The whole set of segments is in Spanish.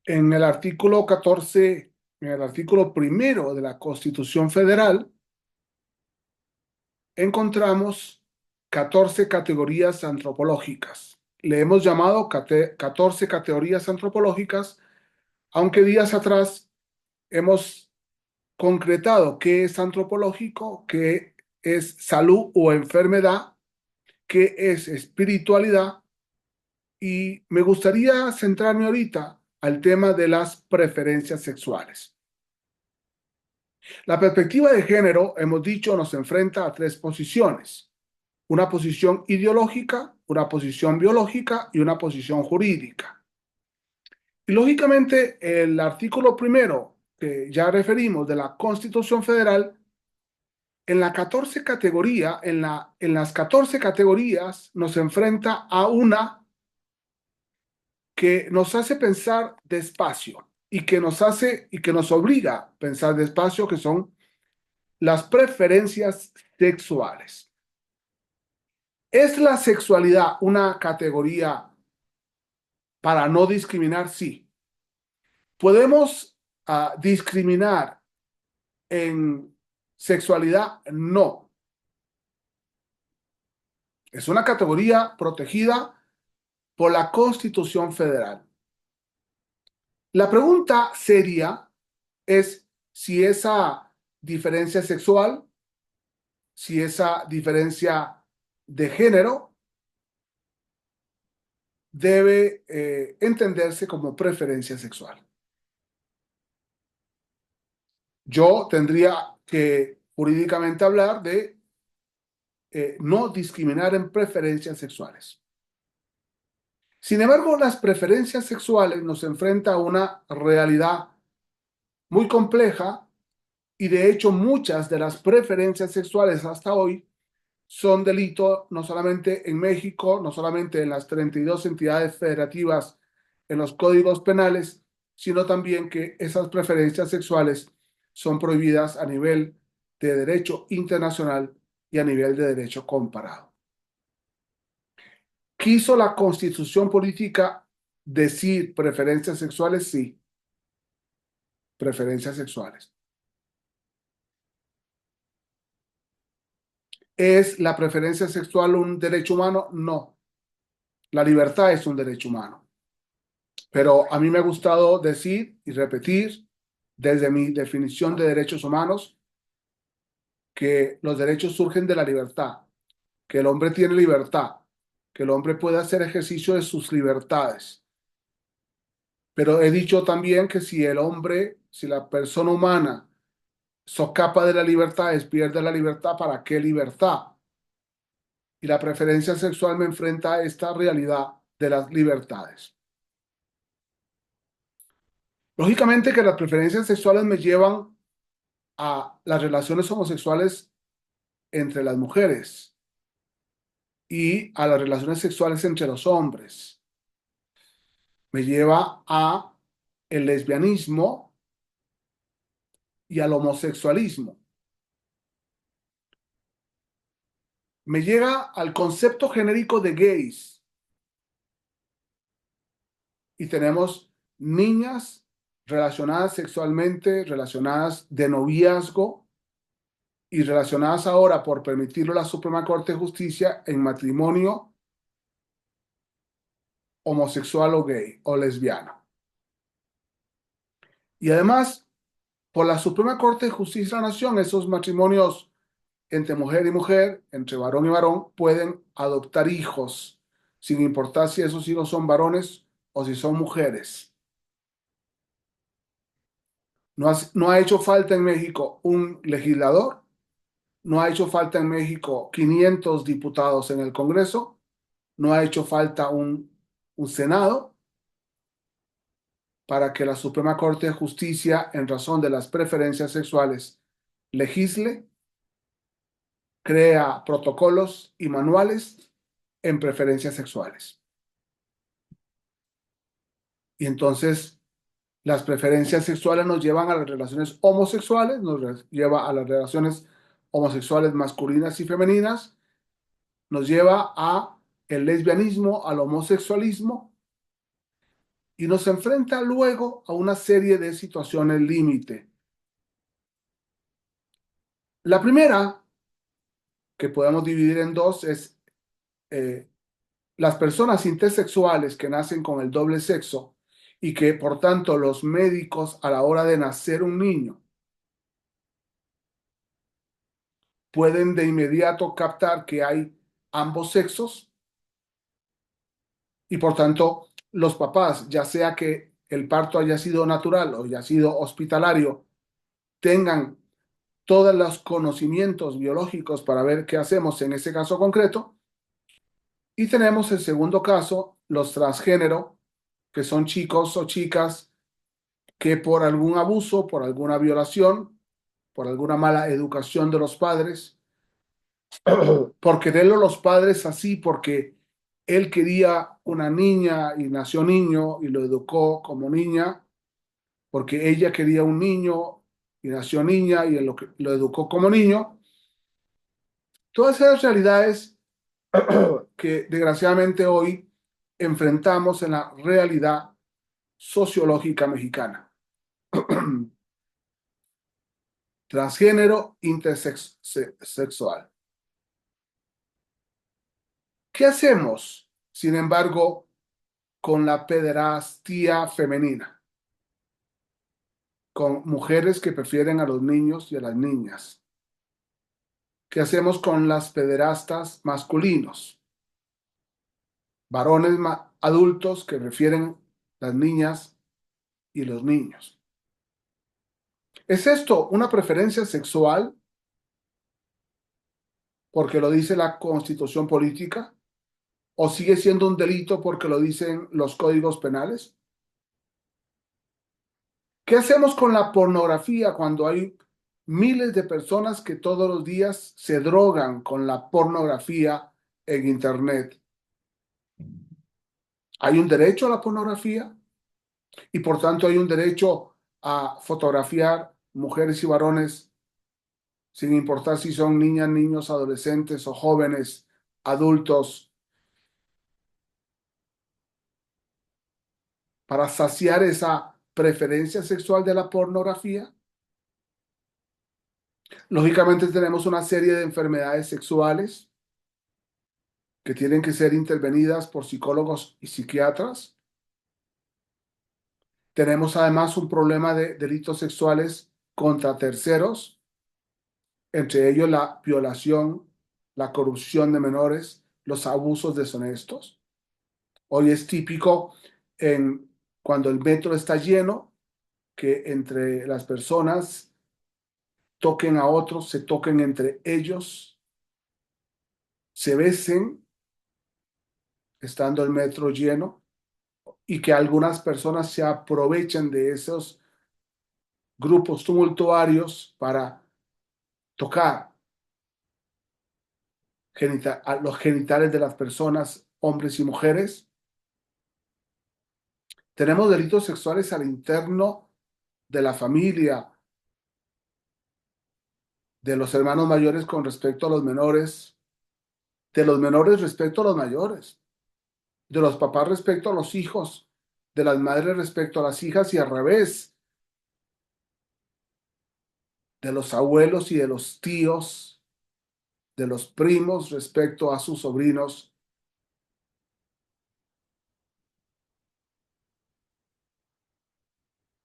En el artículo 14, en el artículo primero de la Constitución Federal, encontramos 14 categorías antropológicas. Le hemos llamado 14 categorías antropológicas, aunque días atrás hemos concretado qué es antropológico, qué es salud o enfermedad, qué es espiritualidad, y me gustaría centrarme ahorita al tema de las preferencias sexuales. La perspectiva de género, hemos dicho, nos enfrenta a tres posiciones: una posición ideológica, una posición biológica y una posición jurídica. Y lógicamente, el artículo primero que ya referimos de la Constitución Federal, en la 14 categoría, en las 14 categorías nos enfrenta a una que nos hace pensar despacio y que nos hace y que nos obliga a pensar despacio, que son las preferencias sexuales. ¿Es la sexualidad una categoría para no discriminar? Sí. ¿Podemos discriminar en sexualidad? No. Es una categoría protegida por la Constitución Federal. La pregunta seria es si esa diferencia sexual, si esa diferencia de género debe entenderse como preferencia sexual. Yo tendría que jurídicamente hablar de no discriminar en preferencias sexuales. Sin embargo, las preferencias sexuales nos enfrentan a una realidad muy compleja, y de hecho muchas de las preferencias sexuales hasta hoy son delito no solamente en México, no solamente en las 32 entidades federativas en los códigos penales, sino también que esas preferencias sexuales son prohibidas a nivel de derecho internacional y a nivel de derecho comparado. ¿Quiso la Constitución política decir preferencias sexuales? Sí, preferencias sexuales. ¿Es la preferencia sexual un derecho humano? No, la libertad es un derecho humano. Pero a mí me ha gustado decir y repetir, desde mi definición de derechos humanos, que los derechos surgen de la libertad, que el hombre tiene libertad, que el hombre puede hacer ejercicio de sus libertades. Pero he dicho también que si el hombre, si la persona humana socapa de la libertad, pierde la libertad, ¿para qué libertad? Y la preferencia sexual me enfrenta a esta realidad de las libertades. Lógicamente que las preferencias sexuales me llevan a las relaciones homosexuales entre las mujeres y a las relaciones sexuales entre los hombres. Me lleva a el lesbianismo y al homosexualismo. Me llega al concepto genérico de gays, y tenemos niñas relacionadas sexualmente, relacionadas de noviazgo y relacionadas ahora, por permitirlo la Suprema Corte de Justicia, en matrimonio homosexual o gay o lesbiano. Y además, por la Suprema Corte de Justicia de la Nación, esos matrimonios entre mujer y mujer, entre varón y varón, pueden adoptar hijos, sin importar si esos hijos son varones o si son mujeres. No ha hecho falta en México un legislador, no ha hecho falta en México 500 diputados en el Congreso, no ha hecho falta un Senado para que la Suprema Corte de Justicia, en razón de las preferencias sexuales, legisle, crea protocolos y manuales en preferencias sexuales. Y entonces las preferencias sexuales nos llevan a las relaciones homosexuales, nos lleva a las relaciones homosexuales masculinas y femeninas, nos lleva a el lesbianismo, al homosexualismo, y nos enfrenta luego a una serie de situaciones límite. La primera, que podemos dividir en dos, es eh, las personas intersexuales que nacen con el doble sexo y que por tanto los médicos a la hora de nacer un niño pueden de inmediato captar que hay ambos sexos y por tanto los papás, ya sea que el parto haya sido natural o haya sido hospitalario, tengan todos los conocimientos biológicos para ver qué hacemos en ese caso concreto. Y tenemos el segundo caso, los transgénero, que son chicos o chicas que por algún abuso, por alguna violación, por alguna mala educación de los padres, por quererlo los padres así, porque él quería una niña y nació niño y lo educó como niña, porque ella quería un niño y nació niña y él lo educó como niño. Todas esas realidades que desgraciadamente hoy enfrentamos en la realidad sociológica mexicana. Transgénero, intersexual. ¿Qué hacemos, sin embargo, con la pederastía femenina? Con mujeres que prefieren a los niños y a las niñas. ¿Qué hacemos con las pederastas masculinos? Varones adultos que prefieren las niñas y los niños. ¿Es esto una preferencia sexual porque lo dice la Constitución política? ¿O sigue siendo un delito porque lo dicen los códigos penales? ¿Qué hacemos con la pornografía cuando hay miles de personas que todos los días se drogan con la pornografía en Internet? ¿Hay un derecho a la pornografía? Y por tanto hay un derecho a fotografiar mujeres y varones sin importar si son niñas, niños, adolescentes o jóvenes, adultos, para saciar esa preferencia sexual de la pornografía. Lógicamente tenemos una serie de enfermedades sexuales que tienen que ser intervenidas por psicólogos y psiquiatras. Tenemos además un problema de delitos sexuales contra terceros, entre ellos la violación, la corrupción de menores, los abusos deshonestos. Hoy es típico cuando el metro está lleno que entre las personas toquen a otros, se toquen entre ellos, se besen estando el metro lleno y que algunas personas se aprovechen de esos grupos tumultuarios para tocar a los genitales de las personas, hombres y mujeres. Tenemos delitos sexuales al interno de la familia, de los hermanos mayores con respecto a los menores, de los menores respecto a los mayores, de los papás respecto a los hijos, de las madres respecto a las hijas y al revés, de los abuelos y de los tíos, de los primos respecto a sus sobrinos.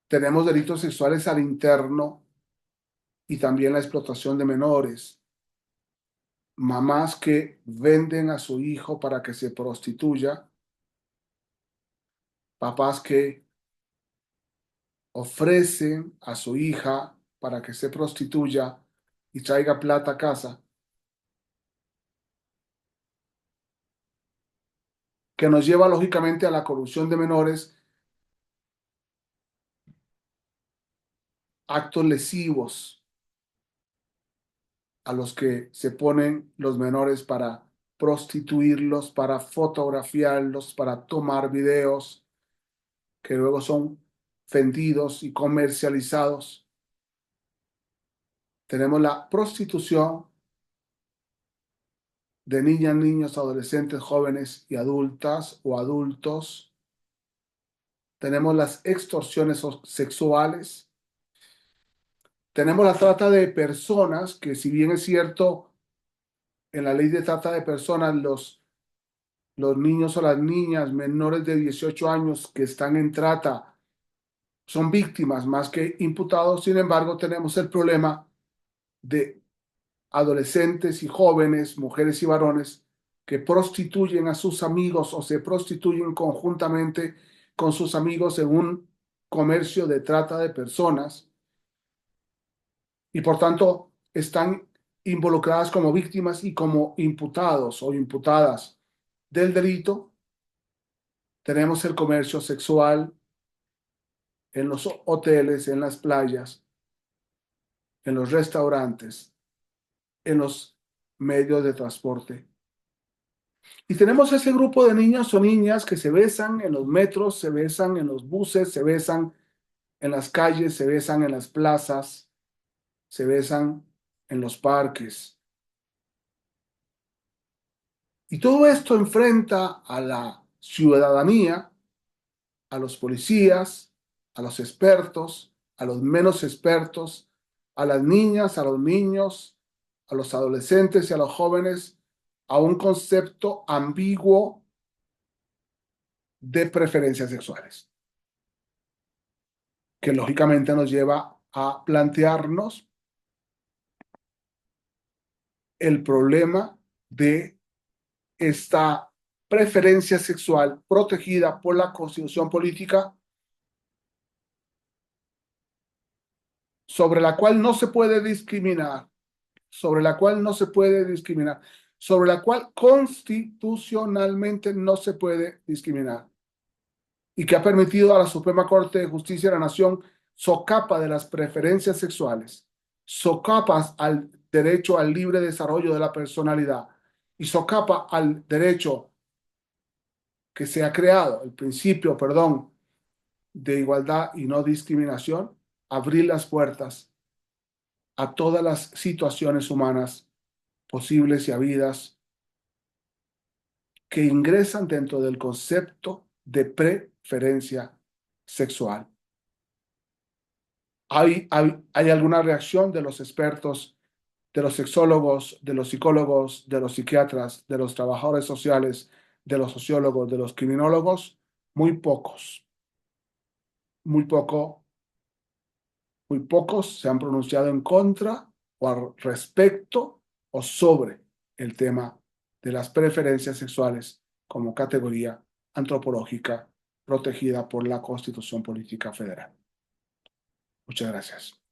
Tenemos delitos sexuales al interno y también la explotación de menores. Mamás que venden a su hijo para que se prostituya, papás que ofrecen a su hija para que se prostituya y traiga plata a casa, que nos lleva lógicamente a la corrupción de menores, actos lesivos a los que se ponen los menores para prostituirlos, para fotografiarlos, para tomar videos que luego son vendidos y comercializados. Tenemos la prostitución de niñas, niños, adolescentes, jóvenes y adultas o adultos. tenemos las extorsiones sexuales, tenemos la trata de personas, que si bien es cierto, en la ley de trata de personas, los niños o las niñas menores de 18 años que están en trata son víctimas más que imputados. Sin embargo, tenemos el problema de adolescentes y jóvenes, mujeres y varones, que prostituyen a sus amigos o se prostituyen conjuntamente con sus amigos en un comercio de trata de personas y por tanto están involucradas como víctimas y como imputados o imputadas del delito. Tenemos el comercio sexual en los hoteles, en las playas, en los restaurantes, en los medios de transporte. Y tenemos ese grupo de niños o niñas que se besan en los metros, se besan en los buses, se besan en las calles, se besan en las plazas, se besan en los parques. Y todo esto enfrenta a la ciudadanía, a los policías, a los expertos, a los menos expertos, a las niñas, a los niños, a los adolescentes y a los jóvenes, a un concepto ambiguo de preferencias sexuales, que lógicamente nos lleva a plantearnos el problema de esta preferencia sexual protegida por la Constitución política, sobre la cual no se puede discriminar, sobre la cual no se puede discriminar, sobre la cual constitucionalmente no se puede discriminar, y que ha permitido a la Suprema Corte de Justicia de la Nación socapa de las preferencias sexuales, socapa al derecho al libre desarrollo de la personalidad y socapa al derecho que se ha creado, el principio, perdón, de igualdad y no discriminación, abrir las puertas a todas las situaciones humanas posibles y habidas que ingresan dentro del concepto de preferencia sexual. ¿Hay alguna reacción de los expertos, de los sexólogos, de los psicólogos, de los psiquiatras, de los trabajadores sociales, de los sociólogos, de los criminólogos? Muy pocos, muy poco, muy pocos se han pronunciado en contra o al respecto o sobre el tema de las preferencias sexuales como categoría antropológica protegida por la Constitución Política Federal. Muchas gracias.